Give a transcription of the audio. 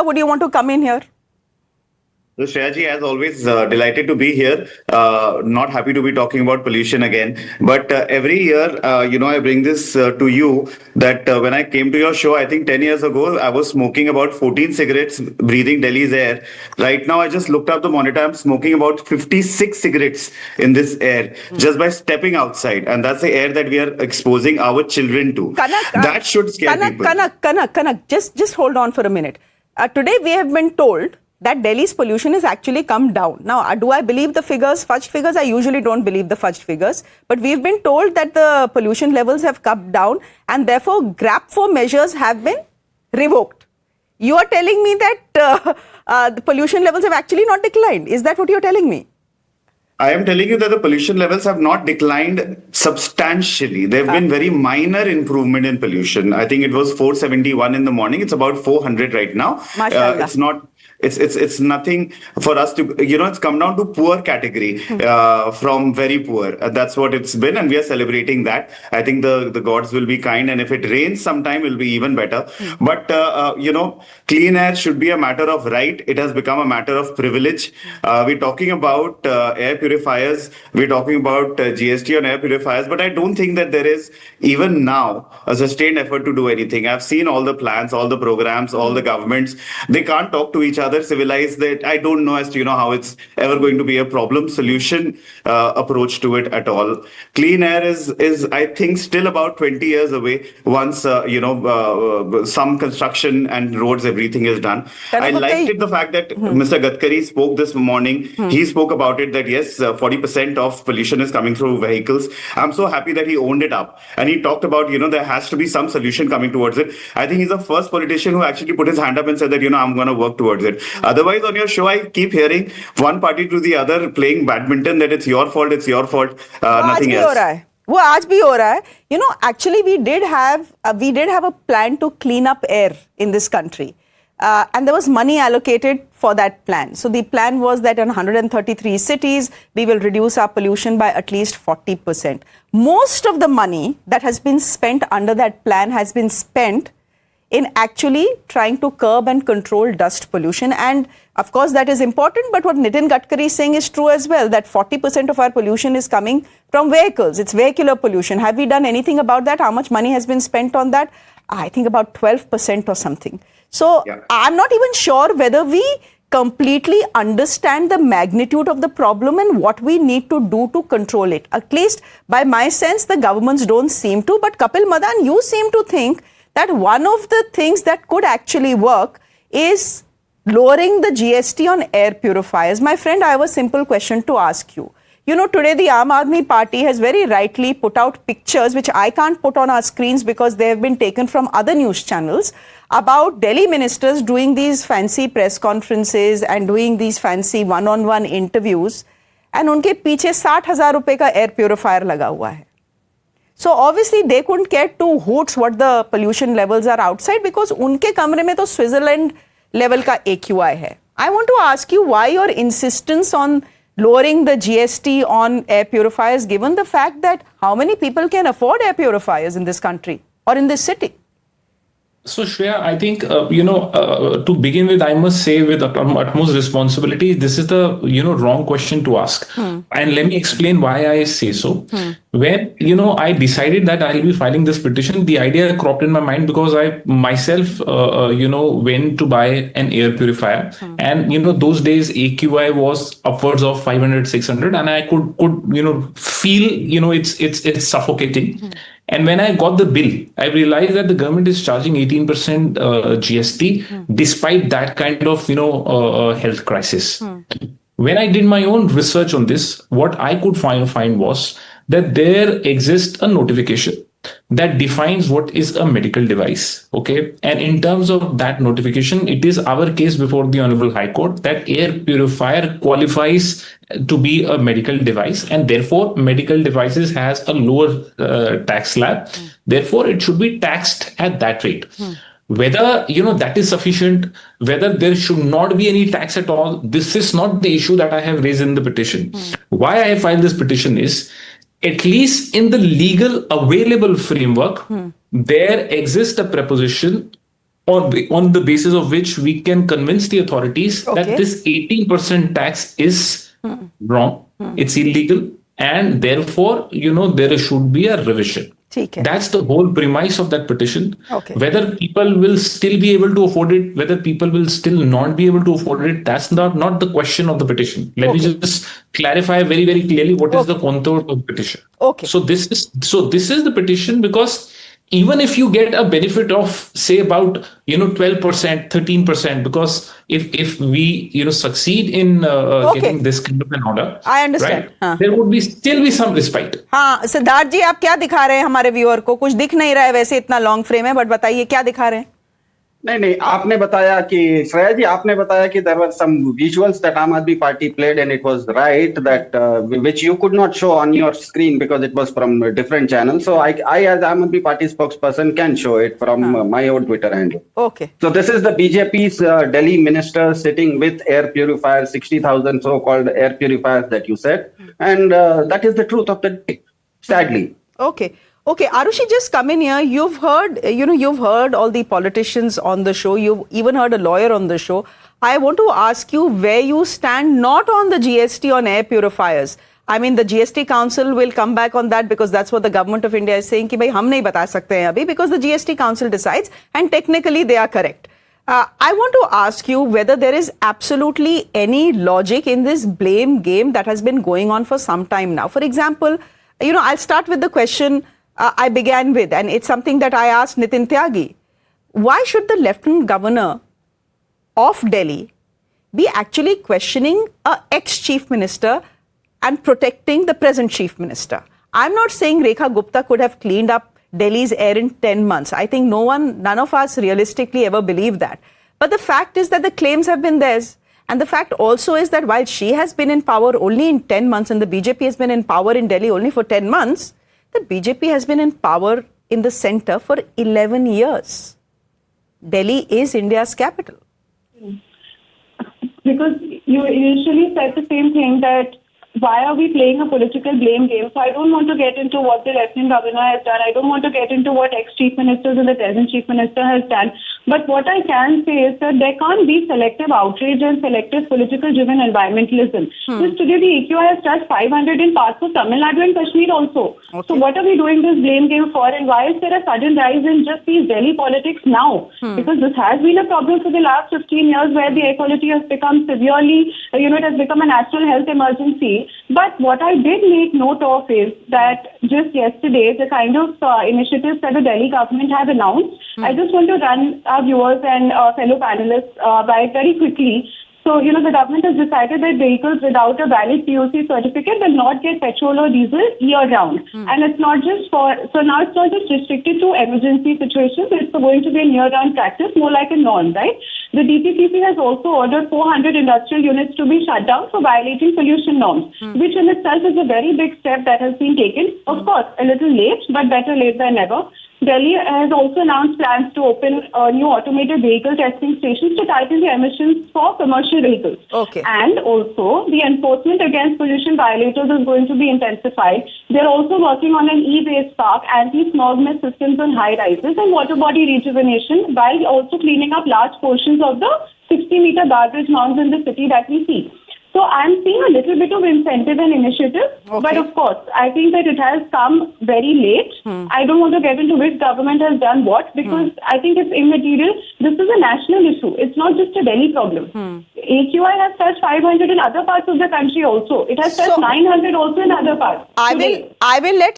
Gupta, would you want to come in here? So Shreyaji, as always, delighted to be here. Not happy to be talking about pollution again. But every year, I bring this to you that when I came to your show, I think 10 years ago, I was smoking about 14 cigarettes, breathing Delhi's air. Right now, I just looked up the monitor. I'm smoking about 56 cigarettes in this air just by stepping outside. And that's the air that we are exposing our children to. Kanak, that should scare people. Kanak, just hold on for a minute. Today, we have been told that Delhi's pollution has actually come down. Now, do I believe the figures, fudged figures? I usually don't believe the fudged figures. But we've been told that the pollution levels have come down and therefore GRAP 4 measures have been revoked. You are telling me that the pollution levels have actually not declined. Is that what you're telling me? I am telling you that the pollution levels have not declined substantially. There have been very minor improvement in pollution. I think it was 471 in the morning. It's about 400 right now. It's not. It's nothing for us to, it's come down to poor category from very poor. That's what it's been. And we are celebrating that. I think the gods will be kind. And if it rains sometime, it will be even better. But, clean air should be a matter of right. It has become a matter of privilege. We're talking about air purifiers. We're talking about GST on air purifiers. But I don't think that there is even now a sustained effort to do anything. I've seen all the plans, all the programs, all the governments. They can't talk to each other civilized. That I don't know as to how it's ever going to be a problem solution approach to it at all. Clean air is I think still about 20 years away once some construction and roads, everything is done. I liked it, the fact that Mr. Gadkari spoke this morning. He spoke about it that yes, 40% of pollution is coming through vehicles. I'm so happy that he owned it up and he talked about there has to be some solution coming towards it. I think he's the first politician who actually put his hand up and said that I'm going to work towards it. Otherwise, on your show, I keep hearing one party to the other playing badminton that it's your fault, nothing else. वो आज भी हो रहा है. Actually, we did have a plan to clean up air in this country. And there was money allocated for that plan. So the plan was that in 133 cities, we will reduce our pollution by at least 40%. Most of the money that has been spent under that plan has been spent in actually trying to curb and control dust pollution. And of course, that is important. But what Nitin Gadkari is saying is true as well, that 40% of our pollution is coming from vehicles. It's vehicular pollution. Have we done anything about that? How much money has been spent on that? I think about 12% or something. So I'm not even sure whether we completely understand the magnitude of the problem and what we need to do to control it. At least by my sense, the governments don't seem to. But Kapil Madan, you seem to think that one of the things that could actually work is lowering the GST on air purifiers. My friend, I have a simple question to ask you. Today the Aam Aadmi Party has very rightly put out pictures, which I can't put on our screens because they have been taken from other news channels, about Delhi ministers doing these fancy press conferences and doing these fancy one-on-one interviews. And unke piche 60,000 rupees ka air purifier laga hua hai. So obviously they couldn't care two hoots what the pollution levels are outside because unke kamre mein to Switzerland level ka AQI hai. I want to ask you why your insistence on lowering the GST on air purifiers, given the fact that how many people can afford air purifiers in this country or in this city? So Shreya, I think, to begin with, I must say with utmost responsibility, this is the, wrong question to ask. And let me explain why I say so. When, I decided that I'll be filing this petition, the idea cropped in my mind because I myself, went to buy an air purifier. And, those days AQI was upwards of 500, 600. And I could feel, it's suffocating. And when I got the bill, I realized that the government is charging 18% GST, despite that kind of, health crisis. When I did my own research on this, what I could find was that there exists a notification that defines what is a medical device. Okay. And in terms of that notification, it is our case before the Honorable High Court that air purifier qualifies to be a medical device, and therefore medical devices has a lower tax slab. Therefore, it should be taxed at that rate. Whether, that is sufficient, whether there should not be any tax at all, this is not the issue that I have raised in the petition. Why I filed this petition is, at least in the legal available framework, there exists a preposition on the basis of which we can convince the authorities Okay. that this 18% tax is wrong, it's illegal, and therefore, there should be a revision. ठीक है. That's the whole premise of that petition. Okay. Whether people will still be able to afford it, whether people will still not be able to afford it, that's not the question of the petition. Let me just clarify very, very clearly what is the contour of the petition. Okay. So this is the petition, because even if you get a benefit of, say, about 12%, 13%, because if we succeed in getting this kind of an order, I understand. right, there would still be some respite. हाँ, सिद्धार्थ जी, आप क्या दिखा रहे हैं हमारे viewer को? कुछ दिख नहीं रहा है वैसे, इतना लॉन्ग फ्रेम है, बट बताइए क्या दिखा रहे हैं? नहीं, आपने बताया कि श्रेया जी, आपने बताया कि there were some visuals that Aam Aadmi Party played, and it was right that which you could not show on your screen because it was from a different channel. So I as Aam Aadmi Party spokesperson can show it from my own Twitter handle. Okay. So this is the BJP's Delhi minister sitting with air purifiers, 60,000 so-called air purifiers that you said, and that is the truth of the day, sadly. Okay, Arushi, just come in here. You've heard all the politicians on the show. You've even heard a lawyer on the show. I want to ask you where you stand, not on the GST on air purifiers. I mean, the GST Council will come back on that, because that's what the government of India is saying, कि भाई हम नहीं बता सकते हैं अभी, because the GST Council decides, and technically they are correct. I want to ask you whether there is absolutely any logic in this blame game that has been going on for some time now. For example, I'll start with the question I began with, and it's something that I asked Nitin Tyagi. Why should the Lieutenant Governor of Delhi be actually questioning an ex-Chief Minister and protecting the present Chief Minister? I'm not saying Rekha Gupta could have cleaned up Delhi's air in 10 months. I think none of us realistically ever believed that. But the fact is that the claims have been theirs. And the fact also is that while she has been in power only in 10 months and the BJP has been in power in Delhi only for 10 months, the BJP has been in power in the center for 11 years. Delhi is India's capital. Because you initially said the same thing, that why are we playing a political blame game? So I don't want to get into what the Lieutenant Governor has done. I don't want to get into what ex-Chief Ministers and the present Chief Minister has done. But what I can say is that there can't be selective outrage and selective political-driven environmentalism. Just today, the AQI has touched 500 in parts of Tamil Nadu and Kashmir also. Okay. So what are we doing this blame game for? And why is there a sudden rise in just these Delhi politics now? Because this has been a problem for the last 15 years, where the air quality has become severely, it has become a national health emergency. But what I did make note of is that just yesterday, the kind of initiatives that the Delhi government have announced, I just want to run our viewers and fellow panelists by it very quickly. So, the government has decided that vehicles without a valid POC certificate will not get petrol or diesel year-round. And it's not just now it's not just restricted to emergency situations, it's going to be a year-round practice, more like a norm, right? The DPCC has also ordered 400 industrial units to be shut down for violating pollution norms, which in itself is a very big step that has been taken. Of course, a little late, but better late than never. Delhi has also announced plans to open new automated vehicle testing stations to tighten the emissions for commercial vehicles. Okay. And also, the enforcement against pollution violators is going to be intensified. They're also working on an e-waste park, anti-smog mist systems on high-rises, and water body rejuvenation, while also cleaning up large portions of the 60-meter garbage mounds in the city that we see. So I'm seeing a little bit of incentive and initiative, but of course, I think that it has come very late. I don't want to get into which government has done what, because I think it's immaterial. This is a national issue. It's not just a Delhi problem. AQI has touched 500 in other parts of the country also. It has touched 900 also in other parts. I will let